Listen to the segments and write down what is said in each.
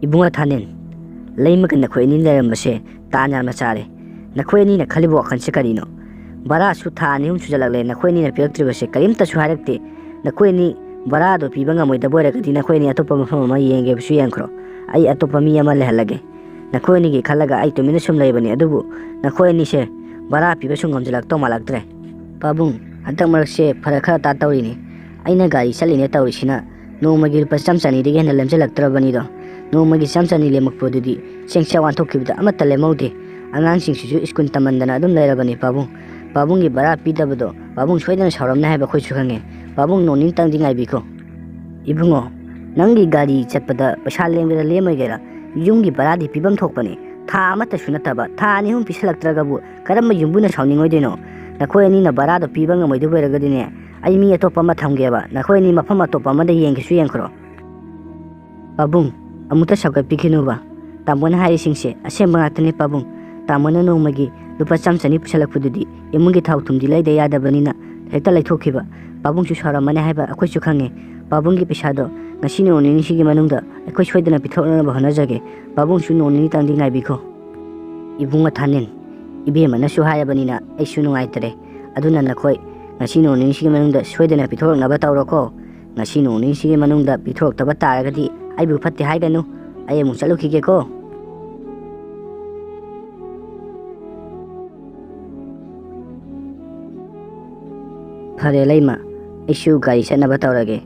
Ibunga Tanin, Lame and the Queen in there, Mase, Tanya Masare, Naqueni, a Calibo and Sicarino, Bara Sutani, Suzala, Naqueni, a Piltri, Karimta Suharekti, Naqueni, Barado, Pibanga with the boy, Naqueni, Atopama from my young Suyankro, I Atopamia Malhalage, Naqueni, Kalaga, I to Minisum Labani, Adubu, Naqueni, Bara Pibasung of the Lactomalactre, Pabung, Atamarse, Paraka Taurini, Ainagai, Salineta Orishina, no Magil Passamsani, again, the Lemselactra Banido. No magi samsani lemak podudi sengsa wan thokibda amata lemaude angang singsisu iskun tamandana adum lairabani pabung gi bara pidabdo pabung soidana sauramna haiba khoi sukhange pabung nonin tangdi ngai biko ibungo nangi gari chatpada paisa lengera lemagera yumgi bara di pibam thokpani tha amata sunataba tha ani hum pisalaktraga bu karamba yumbuna sauningoi deno nakhoi ani na bara do pibanga moidu beragadine ai mi atopa ma thamgeba nakhoi ani mafam atopa ma da yengkisu yengkhro pabung Amuta Saka Pikinuba, Tamona Harisingse, a Sembangatani Pabung, Tamona no Magi, Lupa Samsani Pusalakudi, Emungi Tautum delay the Yada Banina, Hetala Tokiba, Babung Shara Manahaba, a Queshukange, Babungi Pishado, Nashino Nishigi Manunda, a Queshwedana Pitona Hanazage, Babung Shuno Nitanding Ibiko. Ibunga Tanin, Ibima Nashuhaya Banina, a Shuno Itere, Aduna Nakoi, Nashino Nishigi Manunda, Swedana Pitor Nabatao, Nashino Nishigi Manunda, Pitor Tabatagadi. I will put the Haidanu. I am Saluki Geko. Parelema, issue guys and Abatorage,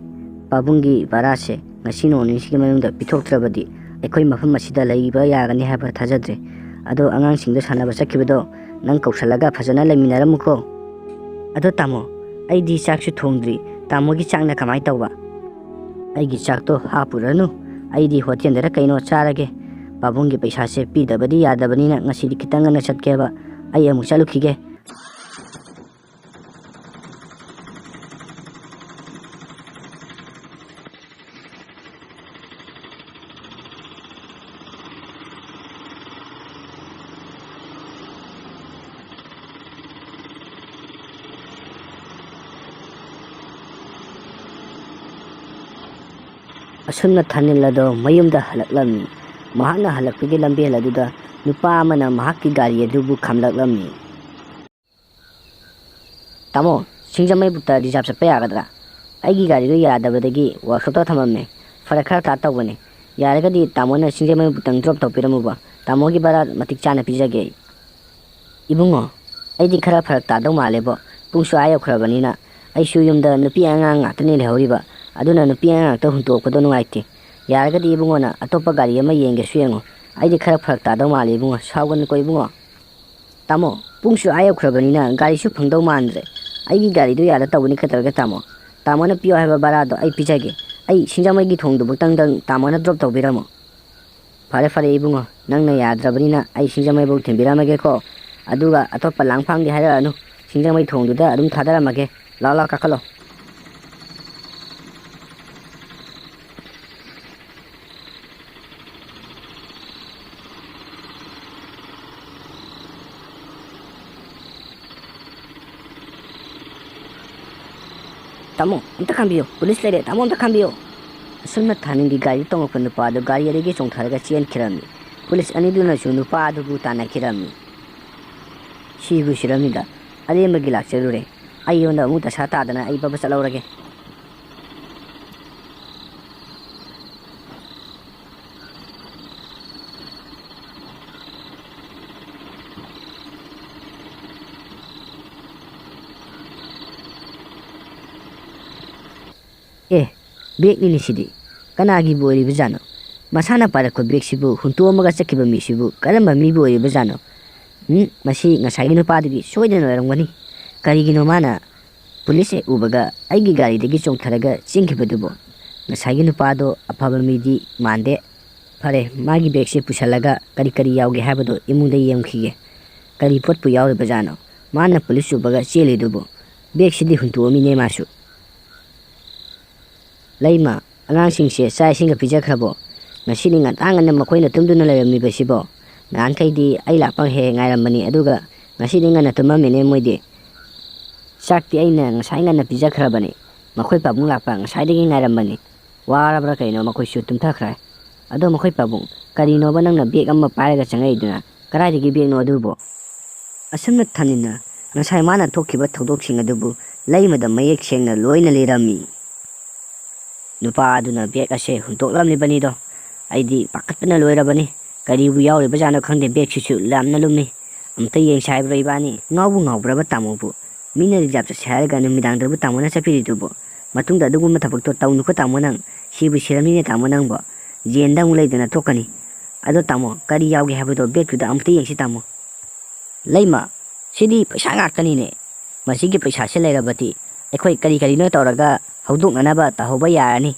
Babungi, Barase, Nasino, Nishiman, the Pitok Trabadi, a coin of Masida Laiba and Haba Tazadre, Ado announcing the son of a Sakido, Nanko Salaga, Pazanella Minaramuko. Adotamo, I di Saxu Tondri, Tamogi Changa Kamaitawa. I get Sakto Hapuranu. I di Hotian the Rakaino Charage, Babungi Pishase, Pida Badia, the Banina, Nasidi Kitanga Satkeva, I am Salukige. Asuna Tanilado, Mayumda Halaklami, Mahana Halakpigi Lambia Duda, Nupamana Mahaki Gari, Dubu Kamlaklami. Tamo, Sinjame Buta deserves a peagadra. Agi Gari Yadavagi, Wasota Tamame, Faraka Tatawani, Yaragadi, Tamona, Sinjame Butan drop to Piramuba, Tamogi Bara, Matichana Pizagay. Ibungo, Adi Karapar Tado Malebo, Punsaya Krabanina, I show him the Nupiang Atani Horiba. Aduna no piang to hunto ko no aiti yarga di bungona atopa gari ma yenge suyengo ai di khara phak ta do mali bunga sawan ko bunga tamo pungsu ayo khrabanina gari su phangdo mandre ai gi gari do yara tawni khatar ga tamo na pio haba barado ai pichage ai sinjamai gi thongdo butang dang tamo na drop to biramo fare bunga nangna yadrabanina ai sinjamai bo thembirama ge ko aduga atopa langphang di hara anu sinjamai thongdo da adum thadara mage la kakalo Tamo, anta cambio, police lady, tamo anta cambio. Sunna Tani Gari Tongo from the Pado, Gari Regation Targasi and Kirami. Police Aniduna Sunu Pado Butana Kirami. She was Shiramida, Ali Magila Serure. I own the Muta Sata than I Baba Salorage. Bek ni sidi kanagi bori bezano masana para ko bek sibu huntu maga sakiba mi sibu karamba mi bori bezano masi ngasai no padigi soidana rangwani karigino mana police ubaga aigi gari degi chongtharaga chingkibadubo ngasai no pado afaba midi mande pare magi bek si pusalaga kari yauge habado imunda yemkhige kari pot pu yaure bezano mana police ubaga chele dubo bek sidi huntu mi ne masu Laima, angang singse sai singa pijakrabo ngasini ngatangana makoina tumduna lerami besibo nan kaidi ai lapang he ngairamani aduga ngasini ngana tumamene moide sakti aina ngasai ngana pijakrabani makoi pabung lapang ngasai degi ngairamani warabra kaino makoi shu tumthakra ꯑꯗꯣ ꯃꯈꯣꯏ ꯄꯥꯕꯨꯡ ꯀꯔꯤꯅꯣꯕ ꯅꯪꯅ bag ꯑꯃ ꯄꯥꯏꯔꯒ ꯆꯪꯉꯛꯏꯗꯨꯅ ꯀꯗꯥꯏꯗꯒꯤ ꯕꯦꯒꯅꯣ ꯑꯗꯨꯕꯨ ꯑꯁꯨꯝꯅ ꯊꯝꯅꯤꯅ ꯉꯁꯥꯏ ꯃꯥꯅ ꯊꯣꯛꯈꯤꯕ ꯊꯧꯗꯣꯛꯁꯤꯡ ꯑꯗꯨꯕꯨ ꯂꯩꯃꯗ ꯃꯌꯦꯛ ꯁꯦꯡꯅ ꯂꯣꯏꯅ ꯂꯤꯔꯝꯃꯤ ꯅꯨꯄꯥ ꯑꯗꯨꯅ ꯕꯦꯒ ꯑꯁꯦ ꯍꯨꯟꯇꯣꯛꯂꯝꯂꯤꯕꯅꯤꯗꯣ ꯑꯩꯗꯤ ꯄꯥꯈꯠꯄꯅ ꯂꯣꯏꯔꯕꯅꯤ ꯀꯔꯤꯕꯨ ꯌꯥꯎꯔꯤꯕꯖꯥꯠꯅꯣ ꯈꯪꯗꯦ ꯕꯦꯒꯁꯤꯁꯨ ꯌꯥꯝꯅ ꯂꯨꯝꯃꯤ ꯑꯝꯇ ꯌꯦꯡꯁꯤ ꯍꯥꯏꯕ꯭ꯔꯣ ꯏꯕꯥꯅꯤ ꯉꯥꯎꯕꯨ ꯉꯥꯎꯕ꯭ꯔꯕ ꯇꯥꯃꯣꯕꯨ ꯃꯤꯅ ꯔꯤꯖꯥꯕ ꯆꯠꯁꯦ ꯍꯥꯏꯔꯒ ꯅꯨꯃꯤꯗꯥꯡꯗꯕꯨ ꯇꯥꯃꯣꯅ ꯆꯠꯄꯤꯔꯤꯗꯨꯕꯨ ꯃꯇꯨꯡꯗ ꯑꯗꯨꯒꯨꯝꯕ ꯊꯕꯛꯇꯣ ꯇꯧꯅꯨꯀꯣ ꯇꯥꯃꯣ ꯅꯪ ꯁꯤꯕꯨ ꯁꯤꯔꯝꯅꯤꯅꯦ ꯇꯥꯃꯣ ꯅꯪꯕꯨ ꯖꯦꯟꯗ ꯑꯃꯨꯛ ꯂꯩꯗꯅ ꯊꯣꯛꯀꯅꯤ ꯑꯗꯣ ꯇꯥꯃꯣ ꯀꯔꯤ ꯌꯥꯎꯒꯦ ꯍꯥꯏꯕꯗꯣ ꯕꯦꯒꯇꯨꯗ ꯑꯃꯨꯛꯇ ꯌꯦꯡꯁꯤ ꯇꯥꯃꯣ ꯂꯩꯃ ꯁꯤꯗꯤ ꯄꯩꯁꯥ ꯉꯥꯛꯇꯅꯤꯅꯦ ꯃꯁꯤꯒꯤ ꯄꯩꯁꯥꯁꯦ ꯂꯩꯔꯕꯗꯤ ꯑꯩꯈꯣꯏ ꯀꯔꯤ ꯀꯔꯤꯅꯣ ꯇꯧꯔꯒ ꯍꯧꯗꯣꯛꯅꯅꯕ ꯇꯧꯍꯧꯕ ꯌꯥꯔꯅꯤ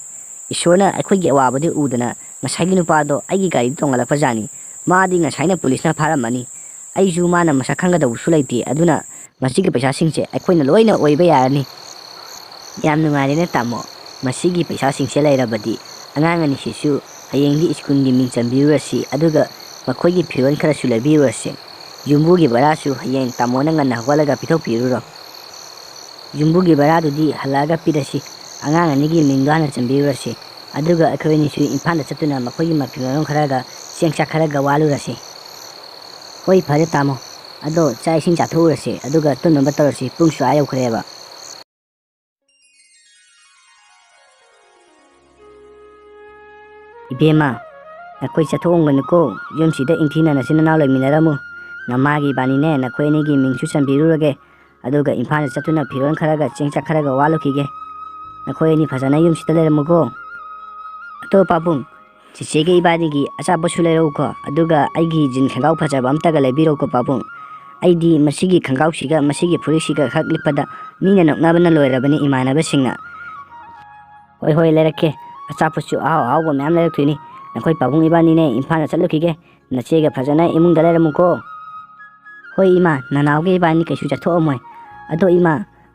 ꯏꯁꯣꯔꯅ ꯑꯩꯈꯣꯏꯒꯤ ꯑꯋꯥꯕꯗꯤ ꯎꯗꯅ ꯉꯁꯥꯏꯒꯤ ꯅꯨꯄꯥꯗꯣ ꯑꯩꯒꯤ ꯒꯥꯔꯤꯗ ꯇꯣꯡꯍꯜꯂꯛꯄꯖꯥꯠꯅꯤ ꯃꯥꯗꯤ ꯉꯁꯥꯏꯅ ꯄꯨꯂꯤꯁꯅ ꯐꯥꯔꯝꯃꯅꯤ ꯑꯩꯁꯨ ꯃꯥꯅ ꯃꯁꯛ ꯈꯪꯒꯗꯧꯕꯁꯨ ꯂꯩꯇꯦ ꯑꯗꯨꯅ ꯃꯁꯤꯒꯤ ꯄꯩꯁꯥꯁꯤꯡꯁꯦ ꯑꯩꯈꯣꯏꯅ ꯂꯣꯏꯅ ꯑꯣꯏꯕ ꯌꯥꯔꯅꯤ ꯌꯥꯝ ꯅꯨꯡꯉꯥꯏꯔꯦꯅꯦ ꯇꯥꯃꯣ ꯃꯁꯤꯒꯤ ꯄꯩꯁꯥꯁꯤꯡꯁꯦ ꯂꯩꯔꯕꯗꯤ ꯑꯉꯥꯡ ꯑꯅꯤꯁꯤꯁꯨ ꯍꯌꯦꯡꯗꯤ ꯁ꯭ꯀꯨꯜꯒꯤ ꯃꯤꯡ ꯆꯟꯕꯤꯔꯨꯔꯁꯤ ꯑꯗꯨꯒ ꯃꯈꯣꯏꯒꯤ ꯐꯤꯔꯣꯜ ꯈꯔꯁꯨ ꯂꯩꯕꯤꯔꯨꯔꯁꯤ ꯌꯨꯝꯕꯨꯒꯤ ꯕꯔꯥꯁꯨ ꯍꯌꯦꯡ ꯇꯥꯃꯣꯅ ꯉꯟꯅ ꯍꯧꯒꯠꯂꯒ ꯄꯤꯊꯣꯛꯄꯤꯔꯨꯔꯣ ꯌꯨꯝꯕꯨꯒꯤ ꯕꯔꯥꯗꯨꯗꯤ ꯍꯜꯂꯛꯑꯒ ꯄꯤꯔꯁꯤ ꯑꯉꯥꯡ ꯑꯅꯤꯒꯤ ꯃꯤꯡꯗꯣ ꯍꯥꯟꯅ ꯆꯟꯕꯤꯔꯨꯔꯁꯤ ꯑꯗꯨꯒ ꯑꯩꯈꯣꯏ ꯑꯅꯤꯁꯨ ꯏꯝꯐꯥꯜꯗ ꯆꯠꯇꯨꯅ ꯃꯈꯣꯏꯒꯤ ꯃꯐꯤ ꯃꯔꯣꯟ ꯈꯔꯒ ꯆꯦꯡ ꯆꯥꯛ ꯈꯔꯒ ꯋꯥꯂꯨꯔꯁꯤ ꯍꯣꯏ ꯐꯔꯦ ꯇꯥꯃꯣ ꯑꯗꯣ ꯆꯥꯛ ꯏꯁꯤꯡ ꯆꯥꯊꯣꯛꯎꯔꯁꯤ ꯑꯗꯨꯒ ꯇꯨꯝꯅꯕ ꯇꯧꯔꯁꯤ ꯄꯨꯡꯁꯨ ꯑꯥ ꯌꯧꯈ꯭ꯔꯦꯕ ꯏꯕꯦꯝꯃ ꯅꯈꯣꯏ ꯆꯠꯊꯣꯛꯑꯝꯒꯅꯨꯀꯣ ꯌꯨꯝꯁꯤꯗ ꯏꯪꯊꯤꯅ ꯅꯆꯤꯟ ꯅꯅꯥꯎ ꯂꯩꯃꯤꯟꯅꯔꯝꯃꯨ ꯅꯃꯥꯒꯤ ꯏꯕꯥꯅꯤꯅꯦ ꯅꯈꯣꯏ ꯑꯅꯤꯒꯤ ꯃꯤꯡꯁꯨ ꯆꯟꯕꯤꯔꯨꯔꯒꯦ ꯑꯗꯨꯒ ꯏꯝꯐꯥꯜꯗ ꯆꯠꯇꯨꯅ ꯐꯤꯔꯣꯜ ꯈꯔꯒ ꯆꯦꯡ ꯆꯥꯛ ꯈꯔꯒ ꯋꯥꯂꯨꯈꯤꯒꯦ ꯅꯈꯣꯏ ꯑꯅꯤ ꯐꯖꯅ ꯌꯨꯝꯁꯤꯗ ꯂꯩꯔꯝꯃꯨꯀꯣ ꯑꯇꯣ ꯄꯥꯕꯨꯡ ꯆꯤꯆꯦꯒ ꯏꯕꯥꯅꯤꯒꯤ ꯑꯆꯥꯄꯣꯠꯁꯨ ꯂꯩꯔꯛꯎꯀꯣ ꯑꯗꯨꯒ ꯑꯩꯒꯤ ꯖꯤꯟ ꯈꯣꯡꯒ꯭ꯔꯥꯎ ꯐꯖꯕ ꯑꯝꯇꯒ ꯂꯩꯕꯤꯔꯛꯎꯀꯣ ꯄꯥꯕꯨꯡ ꯑꯩꯗꯤ ꯃꯁꯤꯒꯤ ꯈꯣꯡꯒ꯭ꯔꯥꯎꯁꯤꯒ ꯃꯁꯤꯒꯤ ꯐꯨꯔꯤꯠꯁꯤꯒ ꯈꯛ ꯂꯤꯠꯄꯗ ꯃꯤꯅ ꯅꯣꯛꯅꯕꯅ ꯂꯣꯏꯔꯕꯅꯤ ꯏꯃꯥꯟꯅꯕꯁꯤꯡꯅ ꯍꯣꯏ ꯍꯣꯏ ꯂꯩꯔꯛꯀꯦ ꯑꯆꯥꯄꯣꯠꯁꯨ ꯑꯍꯥꯎ ꯑꯍꯥꯎꯕ ꯃꯌꯥꯝ ꯂꯩꯔꯛꯇꯣꯏꯅꯤ ꯅꯈꯣꯏ ꯄꯥꯕꯨꯡ ꯏꯕꯥꯅꯤꯅꯦ ꯏꯝꯐꯥꯜꯗ ꯆꯠꯂꯨꯈꯤꯒꯦ ꯅꯆꯦꯒ ꯐꯖꯅ ꯏꯃꯨꯡꯗ ꯂꯩꯔꯝꯃꯨꯀꯣ ꯍꯣꯏ ꯏꯃꯥ ꯅꯅꯥꯎꯒ ꯏꯕꯥꯅꯤ ꯀꯩꯁꯨ ꯆꯠꯊꯣꯛꯑꯝꯃꯣꯏ ꯑꯗꯣ ꯏꯃꯥ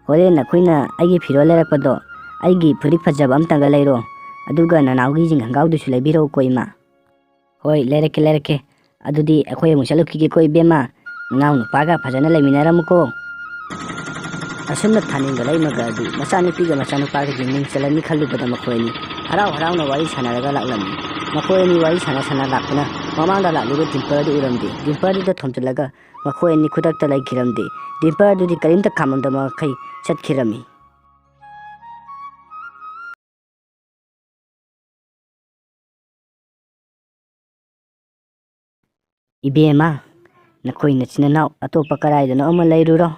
ꯍꯣꯔꯦꯟ ꯅꯈꯣꯏꯅ ꯑꯩꯒꯤ ꯐꯤꯔꯣꯜ ꯂꯩꯔꯛꯄꯗꯣ ꯑꯩꯒꯤ ꯐꯨꯔꯤꯠ ꯐꯖꯕ ꯑꯝꯇꯪꯒ ꯂꯩꯔꯣ ꯑꯗꯨꯒ ꯅꯅꯥꯎꯒꯤ ꯖꯤꯟ ꯈꯣꯡꯒ꯭ꯔꯥꯎꯗꯨꯁꯨ ꯂꯩꯕꯤꯔꯛꯎꯀꯣ ꯏꯃꯥ ꯍꯣꯏ ꯂꯩꯔꯛꯀꯦ ꯂꯩꯔꯛꯀꯦ ꯑꯗꯨꯗꯤ ꯑꯩꯈꯣꯏ ꯑꯃꯨꯛ ꯆꯠꯂꯨꯈꯤꯒꯦꯀꯣ ꯏꯕꯦꯝꯃ ꯅꯅꯥꯎ ꯅꯨꯄꯥꯒ ꯐꯖꯅ ꯂꯩꯃꯤꯟꯅꯔꯝꯃꯨꯀꯣ ꯑꯁꯨꯝꯅ ꯊꯥꯅꯤꯡꯒ ꯂꯩꯃꯒ ꯑꯗꯨ ꯃꯆꯥꯅꯨꯄꯤꯒ ꯃꯆꯥꯅꯨꯄꯥꯒꯒꯤ ꯃꯤꯡ ꯆꯜꯂꯅꯤ ꯈꯜꯂꯨꯕꯗ ꯃꯈꯣꯏ ꯑꯅꯤ ꯍꯔꯥꯎ ꯍꯔꯥꯎꯅ ꯋꯥꯔꯤ ꯁꯥꯟꯅꯔꯒ ꯂꯥꯛꯂꯝꯃꯤ ꯃꯈꯣꯏ ꯑꯅꯤ ꯋꯥꯔꯤ ꯁꯥꯟꯅ ꯁꯥꯟꯅ ꯂꯥꯛꯄꯅ ꯃꯃꯥꯡꯗ ꯂꯥꯛꯂꯤꯕ ꯗꯤꯝꯄꯔꯗꯨ ꯎꯔꯝꯗꯦ ꯗꯤꯝꯄꯔꯗꯨꯗ ꯊꯣꯝꯖꯤꯜꯂꯒ ꯃꯈꯣꯏ ꯑꯅꯤ ꯈꯨꯗꯛꯇ ꯂꯩꯈꯤꯔꯝꯗꯦ ꯗꯤꯝꯄꯔꯗꯨꯗꯤ ꯀꯔꯤꯝꯇ ꯈꯥꯝꯃꯝꯗꯕ ꯃꯈꯩ ꯆꯠꯈꯤꯔꯝꯃꯤ ꯏꯕꯦꯝꯃ ꯅꯈꯣꯏ ꯅꯆꯤꯟ ꯅꯅꯥꯎ ꯑꯇꯣꯞꯄ ꯀꯗꯥꯏꯗꯅꯣ ꯑꯃ ꯂꯩꯔꯨꯔꯣ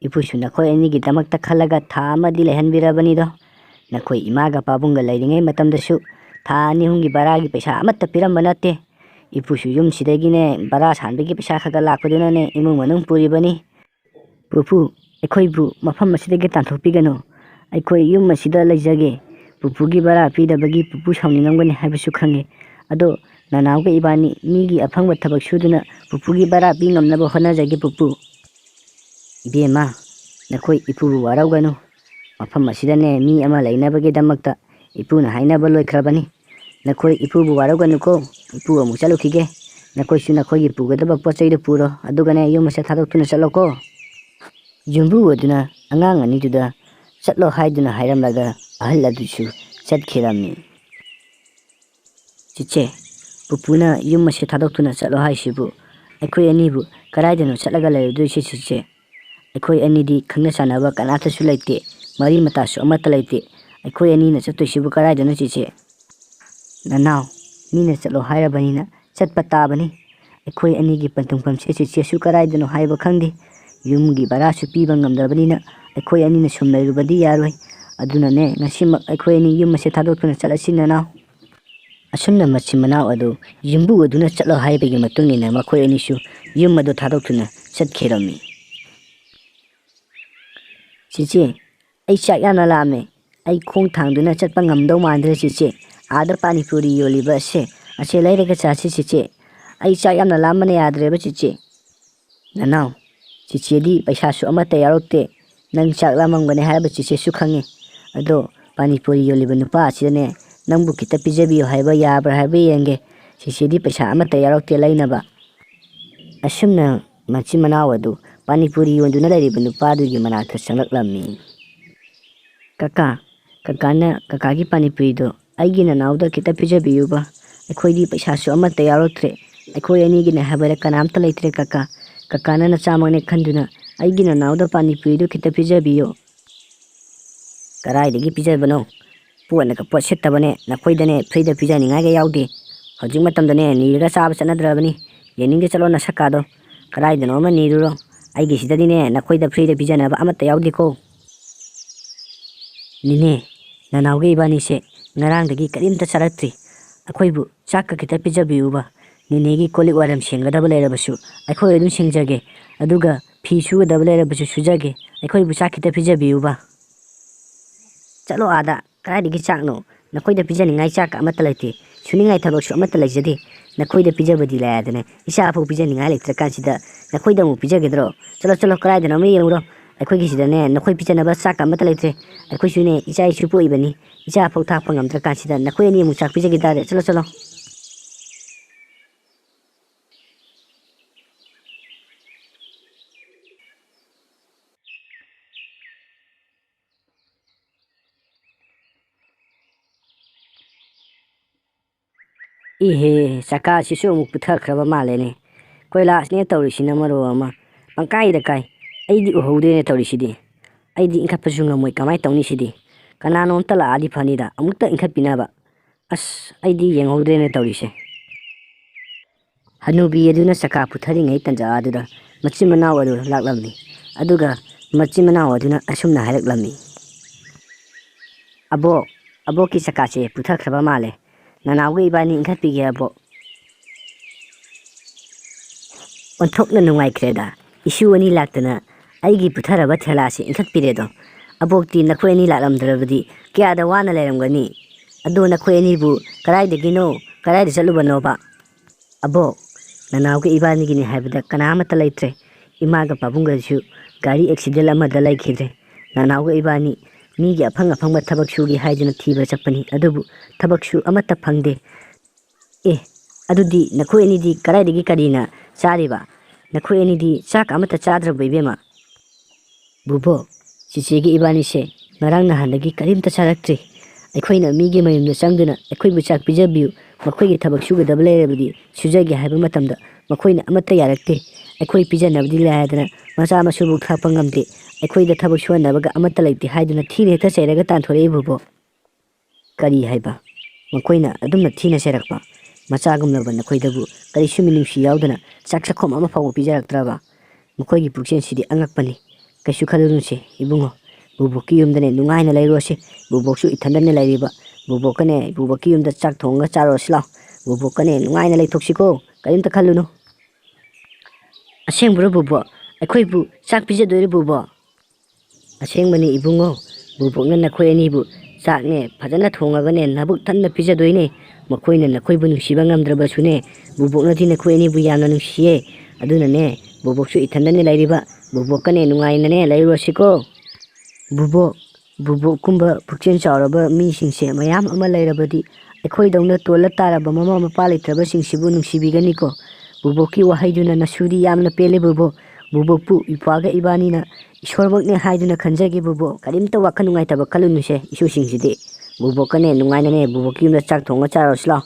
ꯏꯄꯨꯁꯨ ꯅꯈꯣꯏ ꯑꯅꯤꯒꯤꯗꯃꯛꯇ ꯈꯜꯂꯒ ꯊꯥ ꯑꯃꯗꯤ ꯂꯩꯍꯟꯕꯤꯔꯕꯅꯤꯗꯣ ꯅꯈꯣꯏ ꯏꯃꯥꯒ ꯄꯥꯕꯨꯡꯒ ꯂꯩꯔꯤꯉꯩ ꯃꯇꯝꯗꯁꯨ ꯊꯥ 2-3ꯒꯤ ꯕꯔꯥꯒꯤ ꯄꯩꯁꯥ ꯑꯃꯠꯇ ꯄꯤꯔꯝꯕ ꯅꯠꯇꯦ ꯏꯄꯨꯁꯨ ꯌꯨꯝꯁꯤꯗꯒꯤꯅꯦ ꯕꯔꯥ ꯁꯥꯟꯕꯒꯤ ꯄꯩꯁꯥ ꯈꯔ ꯂꯥꯛꯄꯗꯨꯅꯅꯦ ꯏꯃꯨꯡ ꯃꯅꯨꯡ ꯄꯨꯔꯤꯕꯅꯤ ꯄꯨꯄꯨ ꯑꯩꯈꯣꯏꯕꯨ ꯃꯐꯝ ꯑꯁꯤꯗꯒꯤ ꯇꯥꯟꯊꯣꯛꯄꯤꯒꯅꯨ ꯑꯩꯈꯣꯏ ꯌꯨꯝ ꯑꯁꯤꯗ ꯂꯩꯖꯒꯦ ꯄꯨꯄꯨꯒꯤ ꯕꯔꯥ ꯄꯤꯗꯕꯒꯤ ꯄꯨꯄꯨ ꯁꯥꯎꯅꯤꯡꯉꯝꯒꯅꯤ ꯍꯥꯏꯕꯁꯨ ꯈꯪꯉꯤ ꯑꯗꯣ ꯅꯅꯥꯎꯒ ꯏꯕꯥꯅꯤ ꯃꯤꯒꯤ ꯑꯐꯪꯕ ꯊꯕꯛ ꯁꯨꯗꯨꯅ ꯄꯨꯄꯨꯒꯤ ꯕꯔꯥ ꯄꯤ ꯉꯝꯅꯕ ꯍꯣꯠꯅꯖꯒꯦ ꯄꯨꯄꯨ ꯏꯕꯦꯝꯃ ꯅꯈꯣꯏ ꯏꯄꯨꯕꯨ ꯋꯥꯔꯧꯒꯅꯨ ꯃꯐꯝ ꯑꯁꯤꯗꯅꯦ ꯃꯤ ꯑꯃ ꯂꯩꯅꯕꯒꯤꯗꯃꯛꯇ ꯏꯄꯨꯅ ꯍꯥꯏꯅꯕ ꯂꯣꯏꯈ꯭ꯔꯕꯅꯤ ꯅꯈꯣꯏ ꯏꯄꯨꯕꯨ ꯋꯥꯔꯧꯒꯅꯨꯀꯣ ꯏꯄꯨ ꯑꯃꯨꯛ ꯆꯠꯂꯨꯈꯤꯒꯦ ꯅꯈꯣꯏꯁꯨ ꯅꯈꯣꯏꯒꯤ ꯄꯨꯒꯗꯕ ꯄꯣꯠ ꯆꯩꯗꯨ ꯄꯨꯔꯣ ꯑꯗꯨꯒꯅꯦ ꯌꯨꯝ ꯑꯁꯤ ꯊꯥꯗꯣꯛꯇꯨꯅ ꯆꯠꯂꯣꯀꯣ ꯌꯨꯝꯕꯨ ꯑꯗꯨꯅ ꯑꯉꯥꯡ ꯑꯅꯤꯗꯨꯗ ꯆꯠꯂꯣ ꯍꯥꯏꯗꯨꯅ ꯍꯥꯏꯔꯝꯂꯒ ꯑꯍꯜ ꯑꯗꯨꯁꯨ ꯆꯠꯈꯤꯔꯝꯃꯤ ꯆꯤꯆꯦ ꯄꯨꯄꯨꯅ ꯌꯨꯝ ꯑꯁꯤ ꯊꯥꯗꯣꯛꯇꯨꯅ ꯆꯠꯂꯣ ꯍꯥꯏꯁꯤꯕꯨ ꯑꯩꯈꯣꯏ ꯑꯅꯤꯕꯨ ꯀꯗꯥꯏꯗꯅꯣ ꯆꯠꯂꯒ ꯂꯩꯔꯨꯗꯣꯏꯁꯤ ꯆꯤꯆꯦ ꯑꯩꯈꯣꯏ ꯑꯅꯤꯗꯤ ꯈꯪꯅ ꯆꯥꯟꯅꯕ ꯀꯅꯥꯇꯁꯨ ꯂꯩꯇꯦ ꯃꯔꯤ ꯃꯇꯥꯁꯨ ꯑꯃꯠꯇ ꯂꯩꯇꯦ ꯑꯩꯈꯣꯏ ꯑꯅꯤꯅ ꯆꯠꯇꯣꯏꯁꯤꯕꯨ ꯀꯗꯥꯏꯗꯅꯣ ꯆꯤꯆꯦ ꯅꯅꯥꯎ ꯃꯤꯅ ꯆꯠꯂꯣ ꯍꯥꯏꯔꯕꯅꯤꯅ ꯆꯠꯄ ꯇꯥꯕꯅꯤ ꯑꯩꯈꯣꯏ ꯑꯅꯤꯒꯤ ꯄꯟꯊꯨꯡꯐꯝꯁꯦ ꯆꯤꯆꯦꯁꯨ ꯀꯗꯥꯏꯗꯅꯣ ꯍꯥꯏꯕ ꯈꯪꯗꯦ ꯌꯨꯝꯒꯤ ꯕꯔꯥꯁꯨ ꯄꯤꯕ ꯉꯝꯗꯕꯅꯤꯅ ꯑꯩꯈꯣꯏ ꯑꯅꯤꯅ ꯁꯨꯝ ꯂꯩꯔꯨꯕꯗꯤ ꯌꯥꯔꯣꯏ ꯑꯗꯨꯅꯅꯦ ꯉꯁꯤꯃꯛ ꯑꯩꯈꯣꯏ ꯑꯅꯤ ꯌꯨꯝ ꯑꯁꯤ ꯊꯥꯗꯣꯛꯇꯨꯅ ꯆꯠꯂꯁꯤ ꯅꯅꯥꯎ ꯑꯁꯨꯝꯅ ꯃꯆꯤꯟ ꯃꯅꯥꯎ ꯑꯗꯨ ꯌꯨꯝꯕꯨ ꯑꯗꯨꯅ ꯆꯠꯂꯣ ꯍꯥꯏꯕꯒꯤ ꯃꯇꯨꯡ ꯏꯟꯅ ꯃꯈꯣꯏ ꯑꯅꯤꯁꯨ ꯌꯨꯝ ꯑꯗꯨ ꯊꯥꯗꯣꯛꯇꯨꯅ ꯆꯠꯈꯤꯔꯝꯃꯤ ꯆꯤꯆꯦ ꯑꯩ ꯆꯥꯛ ꯌꯥꯝꯅ ꯂꯥꯝꯃꯦ ꯑꯩ ꯈꯣꯡ ꯊꯥꯡꯗꯨꯅ ꯆꯠꯄ ꯉꯝꯗꯧ ꯃꯥꯟꯗ꯭ꯔꯦ ꯆꯤꯆꯦ ꯑꯥꯗ ꯄꯥꯅꯤꯄꯨꯔꯤ ꯌꯣꯜꯂꯤꯕ ꯑꯁꯦ ꯂꯩꯔꯒ ꯆꯥꯁꯤ ꯆꯤꯆꯦ ꯑꯩ ꯆꯥꯛ ꯌꯥꯝꯅ ꯂꯥꯝꯕꯅ ꯌꯥꯗ꯭ꯔꯦꯕ ꯆꯤꯆꯦ ꯅꯅꯥꯎ ꯆꯤꯆꯦꯗꯤ ꯄꯩꯁꯥꯁꯨ ꯑꯃꯠꯇ ꯌꯥꯎꯔꯛꯇꯦ ꯅꯪ ꯆꯥꯛ ꯂꯥꯝꯃꯝꯒꯅꯤ ꯍꯥꯏꯕ ꯆꯤꯆꯦꯁꯨ ꯈꯪꯉꯤ ꯑꯗꯣ ꯄꯥꯅꯤꯄꯨꯔꯤ ꯌꯣꯜꯂꯤꯕ ꯅꯨꯄꯥ ꯑꯁꯤꯗꯅꯦ ꯅꯪꯕꯨ ꯈꯤꯇ ꯄꯤꯖꯕꯤꯌꯨ ꯍꯥꯏꯕ ꯌꯥꯕ꯭ꯔꯥ ꯍꯥꯏꯕ ꯌꯦꯡꯒꯦ ꯆꯤꯆꯦꯗꯤ ꯄꯩꯁꯥ ꯑꯃꯠꯇ ꯌꯥꯎꯔꯛꯇꯦ ꯂꯩꯅꯕ ꯑꯁꯨꯝꯅ ꯃꯆꯤꯟ ꯃꯅꯥꯎ ꯑꯗꯨ ꯄꯥꯅꯤꯄꯨꯔꯤ ꯌꯣꯟꯗꯨꯅ ꯂꯩꯔꯤꯕ ꯅꯨꯄꯥꯗꯨꯒꯤ ꯃꯅꯥꯛꯇ ꯆꯪꯂꯛꯂꯝꯃꯤ ꯀꯀꯥ ꯀꯀꯥꯅ ꯀꯀꯥꯒꯤ ꯄꯥꯅꯤꯄꯨꯔꯤꯗꯣ ꯑꯩꯒꯤ ꯅꯅꯥꯎꯗ ꯈꯤꯇ ꯄꯤꯖꯕꯤꯌꯨꯕ ꯑꯩꯈꯣꯏꯗꯤ ꯄꯩꯁꯥꯁꯨ ꯑꯃꯠꯇ ꯌꯥꯎꯔꯛꯇ꯭ꯔꯦ ꯑꯩꯈꯣꯏ ꯑꯅꯤꯒꯤꯅ ꯍꯥꯏꯕꯗ ꯀꯅꯥꯝꯇ ꯂꯩꯇ꯭ꯔꯦ ꯀꯀꯥ ꯀꯀꯥꯅ ꯅꯆꯥꯃꯛꯅꯦ ꯈꯟꯗꯨꯅ ꯑꯩꯒꯤ ꯅꯅꯥꯎꯗ ꯄꯥꯅꯤꯄꯨꯔꯤꯗꯨ ꯈꯤꯇ ꯄꯤꯖꯕꯤꯌꯣ ꯀꯗꯥꯏꯗꯒꯤ ꯄꯤꯖꯕꯅꯣ ꯄꯣꯠꯅꯒ ꯄꯣꯠ ꯁꯤꯠꯇꯕꯅꯦ ꯅꯈꯣꯏꯗꯅꯦ ꯐ꯭ꯔꯤꯗ ꯄꯤꯖꯅꯤꯡꯉꯥꯏꯒ ꯌꯥꯎꯗꯦ ꯍꯧꯖꯤꯛ ꯃꯇꯝꯗꯅꯦ ꯅꯤꯔꯒ ꯆꯥꯕ ꯆꯠꯅꯗ꯭ꯔꯕꯅꯤ ꯌꯦꯡꯅꯤꯡꯒꯦ ꯆꯠꯂꯣ ꯅꯁꯛꯀꯥꯗꯣ ꯀꯗꯥꯏꯗꯅꯣ ꯑꯃ ꯅꯤꯔꯨꯔꯣ ꯑꯩꯒꯤꯁꯤꯗꯗꯤꯅꯦ ꯅꯈꯣꯏꯗ ꯐ꯭ꯔꯤꯗ ꯄꯤꯖꯅꯕ ꯑꯃꯠꯇ ꯌꯥꯎꯗꯦꯀꯣ ꯅꯤꯅꯦ ꯅꯅꯥꯎꯒ ꯏꯕꯥꯅꯤꯁꯦ ꯉꯔꯥꯡꯗꯒꯤ ꯀꯔꯤꯝꯇ ꯆꯥꯔꯛꯇ꯭ꯔꯤ ꯑꯩꯈꯣꯏꯕꯨ ꯆꯥꯛꯀ ꯈꯤꯇ ꯄꯤꯖꯕꯤꯌꯨꯕ ꯅꯤꯅꯦꯒꯤ ꯀꯣꯜꯂꯤꯛ ꯋꯥꯏꯔꯝ ꯁꯦꯡꯒꯗꯕ ꯂꯩꯔꯕꯁꯨ ꯑꯩꯈꯣꯏ ꯑꯗꯨꯝ ꯁꯦꯡꯖꯒꯦ ꯑꯗꯨꯒ ꯐꯤ ꯁꯨꯒꯗꯕ ꯂꯩꯔꯕꯁꯨ ꯁꯨꯖꯒꯦ ꯑꯩꯈꯣꯏꯕꯨ ꯆꯥꯛ ꯈꯤꯇ ꯄꯤꯖꯕꯤꯌꯨꯕ ꯆꯠꯂꯣ ꯑꯥꯗ ꯀꯗꯥꯏꯗꯒꯤ ꯆꯥꯛꯅꯣ ꯅꯈꯣꯏꯗ ꯄꯤꯖꯅꯤꯡꯉꯥꯏ ꯆꯥꯛꯀ ꯑꯃꯠꯇ ꯂꯩꯇꯦ ꯁꯨꯅꯤꯡꯉꯥꯏ ꯊꯕꯛꯁꯨ ꯑꯃꯠꯇ ꯂꯩꯖꯗꯦ ꯅꯈꯣꯏꯗ ꯄꯤꯖꯕꯗꯤ ꯂꯥꯏꯔꯗꯅ ꯏꯆꯥꯐꯥꯎ ꯄꯤꯖꯅꯤꯡꯉꯥꯏ ꯂꯩꯇ꯭ꯔꯀꯥꯟꯁꯤꯗ ꯅꯈꯣꯏꯗ ꯑꯃꯨꯛ ꯄꯤꯖꯒꯗ꯭ꯔꯣ ꯆꯠꯂꯣ ꯆꯠꯂꯣ ꯀꯗꯥꯏꯗꯅꯣ ꯑꯃ ꯌꯦꯡꯉꯨꯔꯣ ꯑꯩꯈꯣꯏꯒꯤꯁꯤꯗꯅꯦ ꯅꯈꯣꯏ ꯄꯤꯖꯅꯕ ꯆꯥꯛꯀ ꯑꯃꯠꯇ ꯂꯩꯇ꯭ꯔꯦ ꯑꯩꯈꯣꯏꯁꯨꯅꯦ ꯏꯆꯥ ꯏꯁꯨ ꯄꯣꯛꯏꯕꯅꯤ ꯏꯆꯥꯐꯥꯎ ꯊꯥꯛꯄ ꯉꯝꯗ꯭ꯔꯀꯥꯟꯁꯤꯗ ꯅꯈꯣꯏ ꯑꯅꯤ ꯑꯃꯨꯛ ꯆꯥꯛ ꯄꯤꯖꯒꯦ ꯇꯥꯔꯦ ꯆꯠꯂꯣ ꯆꯠꯂꯣ ꯏꯍꯦ ꯆꯀꯥꯁꯤꯁꯨ ꯑꯃꯨꯛ ꯄꯨꯊꯈ꯭ꯔꯕ ꯃꯥꯜꯂꯦꯅꯦ ꯀꯣꯏꯂꯥꯁꯅꯦ ꯇꯧꯔꯤꯁꯤꯅ ꯃꯔꯣꯜ ꯑꯃ ꯄꯪꯀꯥꯏꯗ ꯀꯥꯏ ꯑꯩꯗꯤ ꯎꯍꯧꯗꯦꯅꯦ ꯇꯧꯔꯤꯁꯤꯗꯤ ꯑꯩꯗꯤ ꯏꯟꯈꯠꯄꯁꯨ ꯉꯝꯃꯣꯏ ꯀꯃꯥꯏꯅ ꯇꯧꯅꯤ ꯁꯤꯗꯤ ꯀꯅꯥꯅꯣꯝꯇ ꯂꯥꯛꯑꯗꯤ ꯐꯅꯤꯗ ꯑꯃꯨꯛꯇ ꯏꯟꯈꯠꯄꯤꯅꯕ ꯑꯁ ꯑꯩꯗꯤ ꯌꯦꯡꯍꯧꯗ꯭ꯔꯦꯅꯦ ꯇꯧꯔꯤꯁꯦ ꯍꯅꯨꯕꯤ ꯑꯗꯨꯅ ꯆꯀꯥ ꯄꯨꯊꯔꯤꯉꯩ ꯇꯟꯖꯥ ꯑꯗꯨꯗ ꯃꯆꯤꯟ ꯃꯅꯥꯎ ꯑꯗꯨ ꯂꯥꯛꯂꯝꯃꯤ ꯑꯗꯨꯒ ꯃꯆꯤꯟ ꯃꯅꯥꯎ ꯑꯗꯨꯅ ꯑꯁꯨꯝꯅ ꯍꯥꯏꯔꯛꯂꯝꯃꯤ ꯑꯕꯣꯛ ꯑꯕꯣꯛꯀꯤ ꯆꯀꯥꯁꯦ ꯄꯨꯊꯈ꯭ꯔꯕ ꯃꯥꯜꯂꯦ ꯅꯅꯥꯎꯒ ꯏꯕꯥꯅꯤ ꯏꯟꯈꯠꯄꯤꯒꯦ ꯑꯕꯣꯛ ꯑꯣꯟꯊꯣꯛꯅ ꯅꯨꯡꯉꯥꯏꯈ꯭ꯔꯦꯗ ꯏꯁꯨ ꯑꯅꯤ ꯂꯥꯛꯇꯅ ꯑꯩꯒꯤ ꯄꯨꯊꯔꯕ ꯊꯦꯂꯥꯁꯤ ꯏꯟꯈꯠꯄꯤꯔꯦꯗꯣ ꯑꯕꯣꯛꯇꯤ ꯅꯈꯣꯏ ꯑꯅꯤ ꯂꯥꯛꯂꯝꯗ꯭ꯔꯕꯗꯤ ꯀꯌꯥꯗ ꯋꯥꯅ ꯂꯩꯔꯝꯒꯅꯤ ꯑꯗꯣ ꯅꯈꯣꯏ ꯑꯅꯤꯕꯨ ꯀꯗꯥꯏꯗꯒꯤꯅꯣ ꯀꯗꯥꯏꯗ ꯆꯠꯂꯨꯕꯅꯣꯕ ꯑꯕꯣꯛ ꯅꯅꯥꯎꯒ ꯏꯕꯥꯅꯤꯒꯤꯅꯤ ꯍꯥꯏꯕꯗ ꯀꯅꯥꯃꯠꯇ ꯂꯩꯇ꯭ꯔꯦ ꯏꯃꯥꯒ ꯄꯥꯕꯨꯡꯒꯁꯨ ꯒꯥꯔꯤ ꯑꯦꯛꯁꯤꯗꯦꯟ ꯑꯃꯗ ꯂꯩꯈꯤꯗ꯭ꯔꯦ ꯅꯅꯥꯎꯒ ꯏꯕꯥꯅꯤ ꯃꯤꯒꯤ ꯑꯐꯪ ꯑꯐꯪꯕ ꯊꯕꯛ ꯁꯨꯒꯦ ꯍꯥꯏꯗꯨꯅ ꯊꯤꯕ ꯆꯠꯄꯅꯤ ꯑꯗꯨꯕꯨ ꯊꯕꯛꯁꯨ ꯑꯃꯠꯇ ꯐꯪꯗꯦ ꯑꯦ ꯑꯗꯨꯗꯤ ꯅꯈꯣꯏ ꯑꯅꯤꯗꯤ ꯀꯗꯥꯏꯗꯒꯤ ꯀꯔꯤꯅ ꯆꯥꯔꯤꯕ ꯅꯈꯣꯏ ꯑꯅꯤꯗꯤ ꯆꯥꯛ ꯑꯃꯠꯇ ꯆꯥꯗ꯭ꯔꯕ ꯏꯕꯦꯝꯃ ꯕꯨꯕꯣꯛ ꯆꯤꯆꯦꯒꯤ ꯏꯕꯥꯅꯤꯁꯦ ꯉꯔꯥꯡ ꯅꯍꯥꯟꯗꯒꯤ ꯀꯔꯤꯝꯇ ꯆꯥꯔꯛꯇ꯭ꯔꯤ ꯑꯩꯈꯣꯏꯅ ꯃꯤꯒꯤ ꯃꯌꯨꯝꯗ ꯆꯪꯗꯨꯅ ꯑꯩꯈꯣꯏꯕꯨ ꯆꯥꯛ ꯄꯤꯖꯕꯤꯌꯨ ꯃꯈꯣꯏꯒꯤ ꯊꯕꯛ ꯁꯨꯒꯗꯕ ꯂꯩꯔꯕꯗꯤ ꯁꯨꯖꯒꯦ ꯍꯥꯏꯕ ꯃꯇꯝꯗ ꯃꯈꯣꯏꯅ ꯑꯃꯠꯇ ꯌꯥꯔꯛꯇꯦ ꯑꯩꯈꯣꯏ ꯄꯤꯖꯅꯕꯗꯤ ꯂꯥꯏꯔꯗꯅ ꯃꯆꯥ ꯃꯁꯨꯕꯨ ꯊꯥꯛꯄ ꯉꯝꯗꯦ ꯑꯩꯈꯣꯏꯗ ꯊꯕꯛ ꯁꯨꯍꯟꯅꯕꯒ ꯑꯃꯠꯇ ꯂꯩꯇꯦ ꯍꯥꯏꯗꯨꯅ ꯊꯤꯅ ꯍꯦꯛꯇ ꯆꯩꯔꯒ ꯇꯥꯟꯊꯣꯔꯛꯏ ꯕꯨꯕꯣꯛ ꯀꯔꯤ ꯍꯥꯏꯕ ꯃꯈꯣꯏꯅ ꯑꯗꯨꯝꯅ ꯊꯤꯅ ꯆꯩꯔꯛꯄ ꯃꯆꯥꯒꯨꯝꯂꯕ ꯅꯈꯣꯏꯗꯕꯨ ꯀꯔꯤꯁꯨ ꯃꯤꯅꯨꯡꯁꯤ ꯌꯥꯎꯗꯅ ꯆꯥꯛ ꯆꯥꯛꯈꯣꯝ ꯑꯃ ꯐꯥꯎꯕ ꯄꯤꯖꯔꯛꯇ꯭ꯔꯕ ꯃꯈꯣꯏꯒꯤ ꯄꯨꯛꯆꯦꯜꯁꯤꯗꯤ ꯑꯉꯛꯄꯅꯤ ꯀꯩꯁꯨ ꯈꯜꯂꯨꯅꯨꯁꯦ ꯏꯕꯨꯡꯉꯣ ꯕꯨꯕꯣꯛꯀꯤ ꯌꯨꯝꯗꯅꯦ ꯅꯨꯡꯉꯥꯏꯅ ꯂꯩꯔꯨꯔꯁꯤ ꯕꯨꯕꯣꯛꯁꯨ ꯏꯊꯟꯗꯅꯦ ꯂꯩꯔꯤꯕ ꯕꯨꯕꯣꯛꯀꯅꯦ ꯕꯨꯕꯣꯛꯀꯤ ꯌꯨꯝꯗ ꯆꯥꯛ ꯊꯣꯡꯉꯒ ꯆꯥꯔꯨꯔꯁꯤ ꯂꯥꯎ ꯕꯨꯕꯣꯛꯀꯅꯦ ꯅꯨꯡꯉꯥꯏꯅ ꯂꯩꯊꯣꯛꯁꯤꯀꯣ ꯀꯔꯤꯝꯇ ꯈꯜꯂꯨꯅꯨ ꯑꯁꯦꯡꯕ꯭ꯔꯣ ꯕꯨꯕꯣꯛ ꯑꯩꯈꯣꯏꯕꯨ ꯆꯥꯛ ꯄꯤꯖꯗꯣꯏꯔꯣ ꯕꯨꯕꯣꯛ ꯑꯁꯦꯡꯕꯅꯤ ꯏꯕꯨꯡꯉꯣ ꯕꯨꯕꯣꯛꯅ ꯅꯈꯣꯏ ꯑꯅꯤꯕꯨ ꯆꯥꯛꯅꯦ ꯐꯖꯅ ꯊꯣꯡꯉꯒꯅꯦ ꯅꯕꯨꯛ ꯊꯟꯅ ꯄꯤꯖꯗꯣꯏꯅꯦ ꯃꯈꯣꯏꯅ ꯅꯈꯣꯏꯕꯨ ꯅꯨꯡꯁꯤꯕ ꯉꯝꯗ꯭ꯔꯕꯁꯨꯅꯦ ꯕꯨꯕꯣꯛꯅꯗꯤ ꯅꯈꯣꯏ ꯑꯅꯤꯕꯨ ꯌꯥꯝꯅ ꯅꯨꯡꯁꯤꯌꯦ ꯑꯗꯨꯅꯅꯦ ꯕꯨꯕꯣꯛꯁꯨ ꯏꯊꯟꯗꯅꯦ ꯂꯩꯔꯤꯕ ꯕꯨꯕꯣꯛꯀꯅꯦ ꯅꯨꯡꯉꯥꯏꯅꯅꯦ ꯂꯩꯔꯨꯔꯁꯤꯀꯣ ꯕꯨꯕꯣꯛ ꯕꯨꯕꯣꯛꯀꯨꯝꯕ ꯄꯨꯛꯆꯦꯜ ꯆꯥꯎꯔꯕ ꯃꯤꯁꯤꯡꯁꯦ ꯃꯌꯥꯝ ꯑꯃ ꯂꯩꯔꯕꯗꯤ ꯑꯩꯈꯣꯏꯗꯧꯅ ꯇꯣꯜꯂ ꯇꯥꯔꯕ ꯃꯃꯥ ꯃꯄꯥ ꯂꯩꯇ꯭ꯔꯕꯁꯤꯡꯁꯤꯕꯨ ꯅꯨꯡꯁꯤꯕꯤꯒꯅꯤꯀꯣ ꯕꯨꯕꯣꯛꯀꯤ ꯋꯥꯍꯩꯗꯨꯅ ꯅꯁꯨꯗꯤ ꯌꯥꯝꯅ ꯄꯦꯜꯂꯦ ꯕꯨꯕꯣꯛ ꯕꯨꯕꯣꯛꯄꯨ ꯏꯄ꯭ꯋꯥꯒ ꯏꯕꯥꯅꯤꯅ ꯏꯁꯣꯔꯃꯛꯅꯦ ꯍꯥꯏꯗꯨꯅ ꯈꯟꯖꯒꯦ ꯕꯨꯕꯣꯛ ꯀꯔꯤꯝꯇ ꯋꯥꯈꯜ ꯅꯨꯡꯉꯥꯏꯇꯕ ꯈꯜꯂꯨꯅꯨꯁꯦ ꯏꯁꯨꯁꯤꯡꯁꯤꯗꯤ ꯕꯨꯕꯣꯛꯀꯅꯦ ꯅꯨꯡꯉꯥꯏꯅꯅꯦ ꯕꯨꯕꯣꯛꯀꯤ ꯌꯨꯝꯗ ꯆꯥꯛ ꯊꯣꯡꯉ ꯆꯥꯔꯨꯔꯁꯤ ꯂꯥꯎ